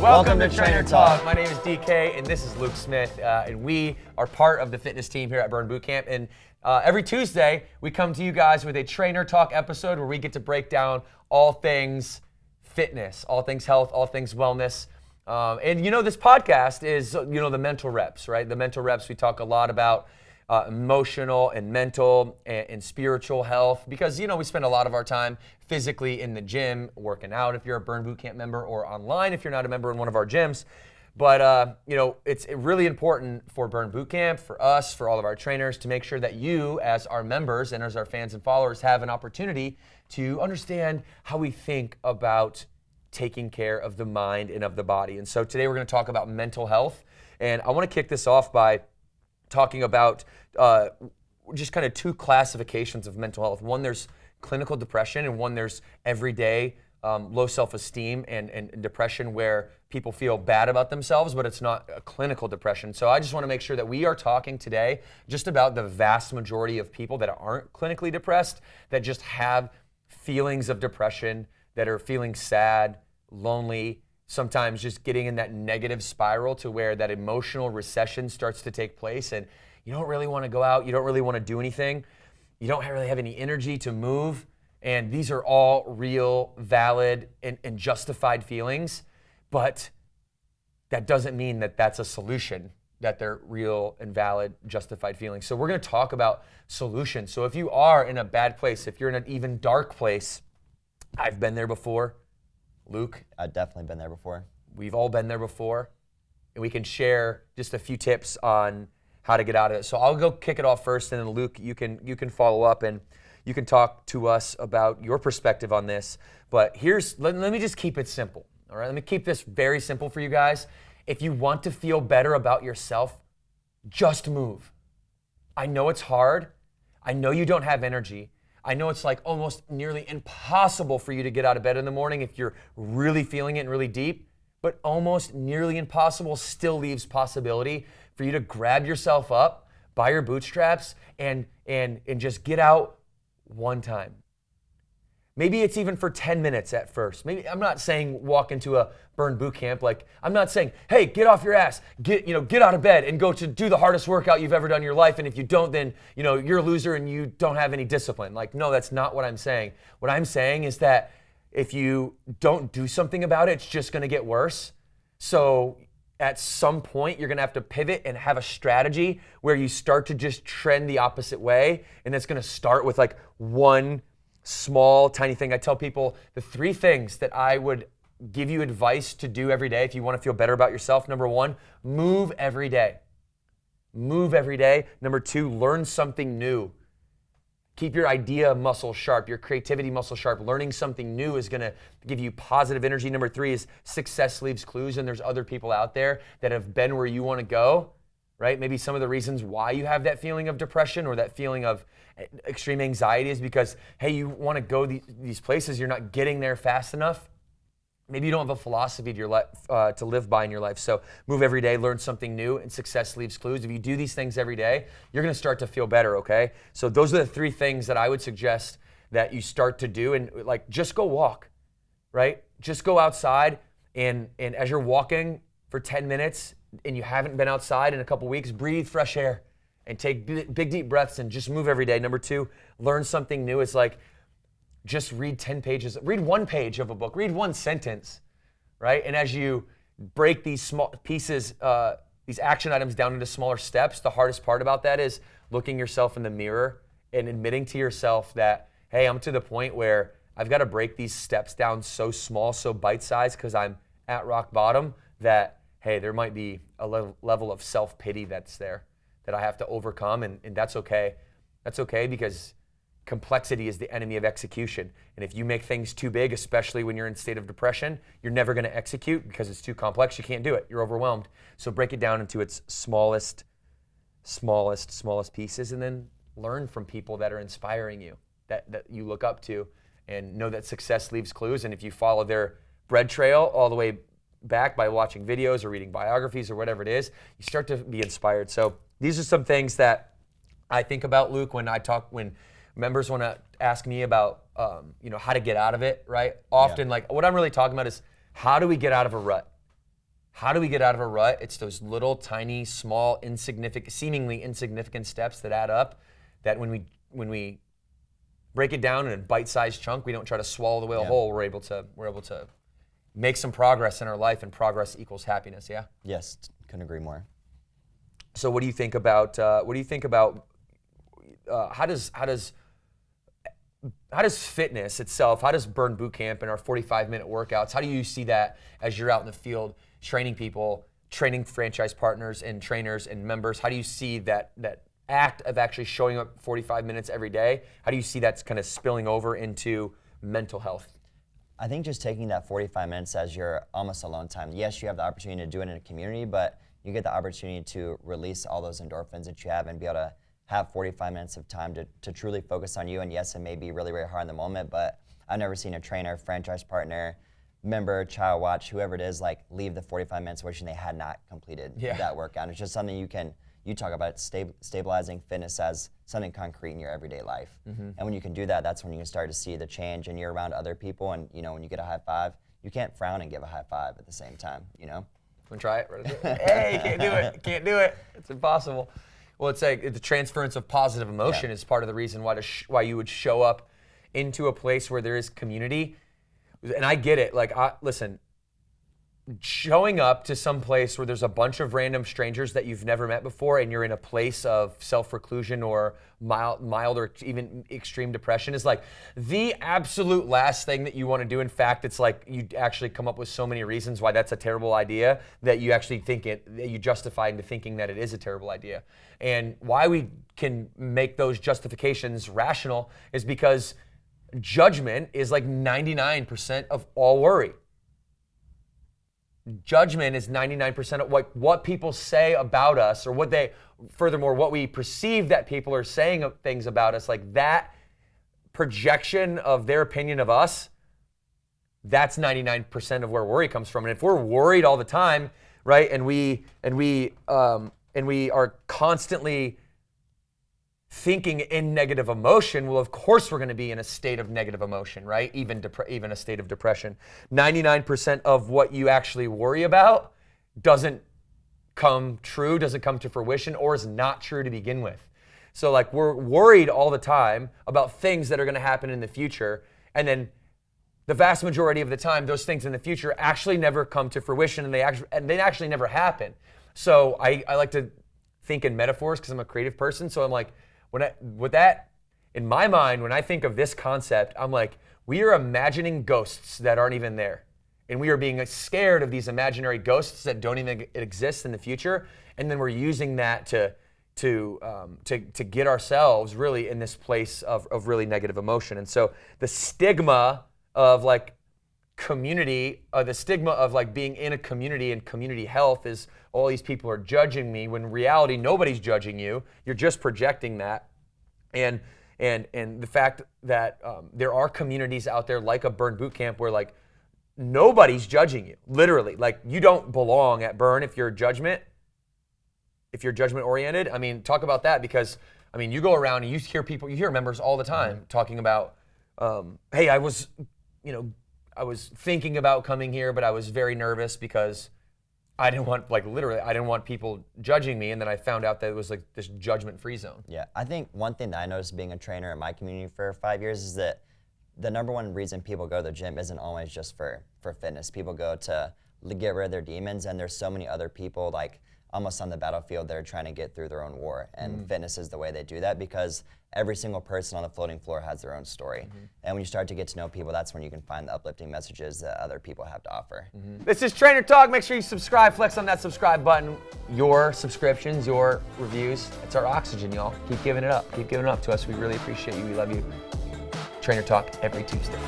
Welcome to Trainer Talk. My name is DK, and this is Luke Smith, and we are part of the fitness team here at Burn Boot Camp. And every Tuesday, we come to you guys with a Trainer Talk episode where we get to break down all things fitness, all things health, all things wellness. And this podcast is, the mental reps, right? The mental reps, we talk a lot about emotional and mental and spiritual health because, we spend a lot of our time physically in the gym working out if you're a Burn Boot Camp member or online if you're not a member in one of our gyms. But, it's really important for Burn Boot Camp, for us, for all of our trainers to make sure that you as our members and as our fans and followers have an opportunity to understand how we think about taking care of the mind and of the body. And so today we're going to talk about mental health. And I want to kick this off by talking about just kind of two classifications of mental health. One, there's clinical depression, and one, there's everyday low self-esteem and depression where people feel bad about themselves, but it's not a clinical depression. So I just want to make sure that we are talking today just about the vast majority of people that aren't clinically depressed, that just have feelings of depression, that are feeling sad, lonely, sometimes just getting in that negative spiral to where that emotional recession starts to take place and you don't really want to go out, you don't really want to do anything, you don't really have any energy to move, and these are all real, valid, and justified feelings, but that doesn't mean that that's a solution, that they're real and valid, justified feelings. So we're going to talk about solutions. So if you are in a bad place, if you're in an even dark place, I've been there before. Luke? I've definitely been there before. We've all been there before, and we can share just a few tips on how to get out of it. So I'll go kick it off first, and then Luke, you can follow up, and you can talk to us about your perspective on this. But let me just keep it simple, all right? Let me keep this very simple for you guys. If you want to feel better about yourself, just move. I know it's hard. I know you don't have energy. I know it's like almost nearly impossible for you to get out of bed in the morning if you're really feeling it and really deep, but almost nearly impossible still leaves possibility for you to grab yourself up by your bootstraps and just get out one time. Maybe it's even for 10 minutes at first. Maybe I'm not saying walk into a Burn Boot Camp. Like I'm not saying, hey, get off your ass, get out of bed and go to do the hardest workout you've ever done in your life. And if you don't, then you're a loser and you don't have any discipline. Like, no, that's not what I'm saying. What I'm saying is that if you don't do something about it, it's just going to get worse. So at some point, you're going to have to pivot and have a strategy where you start to just trend the opposite way. And it's going to start with like one small, tiny thing. I tell people the three things that I would give you advice to do every day if you want to feel better about yourself. Number one, move every day. Move every day. Number two, learn something new. Keep your idea muscle sharp, your creativity muscle sharp. Learning something new is going to give you positive energy. Number three is success leaves clues, and there's other people out there that have been where you want to go, right? Maybe some of the reasons why you have that feeling of depression or that feeling of extreme anxiety is because, hey, you want to go these places, you're not getting there fast enough. Maybe you don't have a philosophy to your life, to live by in your life. So move every day, learn something new, and success leaves clues. If you do these things every day, you're going to start to feel better, okay? So those are the three things that I would suggest that you start to do. And like, just go walk, right? Just go outside, and as you're walking for 10 minutes and you haven't been outside in a couple weeks, breathe fresh air and take big, deep breaths and just move every day. Number two, learn something new. It's like, just read 10 pages, read one page of a book, read one sentence, right? And as you break these small pieces, these action items down into smaller steps, the hardest part about that is looking yourself in the mirror and admitting to yourself that, hey, I'm to the point where I've got to break these steps down so small, so bite-sized because I'm at rock bottom that, hey, there might be a level of self-pity that's there that I have to overcome, and that's okay. That's okay because complexity is the enemy of execution. And if you make things too big, especially when you're in a state of depression, you're never going to execute because it's too complex. You can't do it. You're overwhelmed. So break it down into its smallest pieces, and then learn from people that are inspiring you, that you look up to, and know that success leaves clues. And if you follow their bread trail all the way back by watching videos or reading biographies or whatever it is, you start to be inspired. So these are some things that I think about, Luke, when members want to ask me about, how to get out of it, right? Often, like, what I'm really talking about is how do we get out of a rut? how do we get out of a rut? It's those little, tiny, small, seemingly insignificant steps that add up, that when we break it down in a bite-sized chunk, we don't try to swallow the whale whole. We're able to make some progress in our life, and progress equals happiness. Yeah. Yes, couldn't agree more. So what do you think about how does fitness itself, how does Burn Boot Camp and our 45-minute workouts, how do you see that as you're out in the field training people, training franchise partners and trainers and members? How do you see that act of actually showing up 45 minutes every day, how do you see that's kind of spilling over into mental health? I think just taking that 45 minutes as your almost alone time. Yes, you have the opportunity to do it in a community, but you get the opportunity to release all those endorphins that you have and be able to have 45 minutes of time to truly focus on you. And yes, it may be really, really hard in the moment, but I've never seen a trainer, franchise partner, member, child watch, whoever it is, like leave the 45 minutes wishing they had not completed that workout. It's just something you talk about stabilizing fitness as something concrete in your everyday life. And when you can do that, that's when you can start to see the change, and you're around other people, and when you get a high five, you can't frown and give a high five at the same time, Want to try it? Hey, you can't do it. Can't do it. It's impossible. Well, it's like the transference of positive emotion is part of the reason why you would show up into a place where there is community. And I get it. Like, listen, showing up to some place where there's a bunch of random strangers that you've never met before, and you're in a place of self-reclusion or mild or even extreme depression, is like the absolute last thing that you want to do. In fact, it's like you actually come up with so many reasons why that's a terrible idea that you actually that you justify into thinking that it is a terrible idea. And why we can make those justifications rational is because judgment is like 99% of all worry. Judgment is 99% of what people say about us, or what we perceive that people are saying of things about us, like that projection of their opinion of us, that's 99% of where worry comes from. And if we're worried all the time, right, and we are constantly thinking in negative emotion, well, of course we're going to be in a state of negative emotion, right? Even a state of depression. 99% of what you actually worry about doesn't come true, doesn't come to fruition, or is not true to begin with. So like, we're worried all the time about things that are going to happen in the future, and then the vast majority of the time, those things in the future actually never come to fruition, and they actually never happen. So I like to think in metaphors because I'm a creative person. So I'm like, in my mind, when I think of this concept, I'm like, we are imagining ghosts that aren't even there. And we are being scared of these imaginary ghosts that don't even exist in the future. And then we're using that to get ourselves really in this place of really negative emotion. And so the stigma of like community, the stigma of like being in a community and community health is all these people are judging me, when in reality nobody's judging you. You're just projecting that. And the fact that there are communities out there like a Burn Boot Camp where like nobody's judging you, literally. Like, you don't belong at Burn if you're judgment oriented. I mean, talk about that, because I mean, you go around and you hear members all the time talking about, hey, I was thinking about coming here, but I was very nervous because I didn't want people judging me, and then I found out that it was like this judgment-free zone. Yeah, I think one thing that I noticed being a trainer in my community for 5 years is that the number one reason people go to the gym isn't always just for fitness. People go to get rid of their demons, and there's so many other people like almost on the battlefield that are trying to get through their own war, and fitness is the way they do that, because every single person on the floating floor has their own story. And when you start to get to know people, that's when you can find the uplifting messages that other people have to offer. This is Trainer Talk. Make sure you subscribe, flex on that subscribe button. Your subscriptions, your reviews, it's our oxygen, y'all. Keep giving it up. Keep giving it up to us. We really appreciate you. We love you. Trainer Talk every Tuesday.